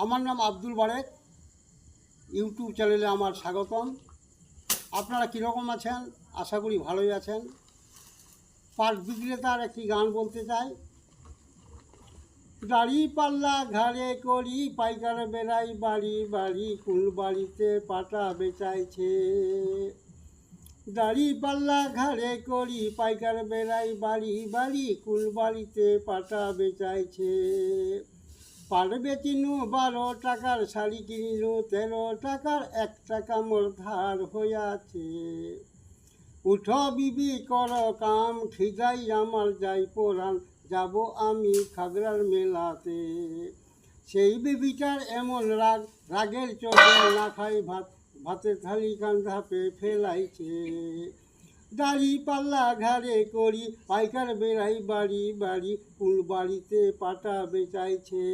আমার নাম আব্দুল বারেক। ইউটিউব চ্যানেলে আমার স্বাগতম। আপনারা কীরকম আছেন? আশা করি ভালোই আছেন। পাট বিক্রেতার একটি গান বলতে চাই। দাড়ি পাল্লা ঘাড়ে করি, পাইকার বেড়াই বাড়ি বাড়ি, কোন বাড়িতে পাটা বেচাইছে। দাড়ি পাল্লা ঘাড়ে করি, পাইকার বেড়াই বাড়ি বাড়ি, কোন বাড়িতে পাটা বেচাইছে। পাট বেচিনু 12 টাকার, শাড়ি কিনিনু 13 টাকার, 1 টাকা মোর ধার হইয়াছে। উঠো বিবি কর কাম, খিদাই আমার যাই পোড়ান, যাব আমি খাগড়ার মেলাতে। সেই বিবিটার এমন রাগ, রাগের চোখে না খাই ভাত, ভাতের থালি কান্ধা পে ফেলাইছে। দাড়ি পাল্লা ঘাড়ে করি, পাইকার বেড়াই বাড়ি বাড়ি, কোন বাড়িতে পাটা বেচাইছে।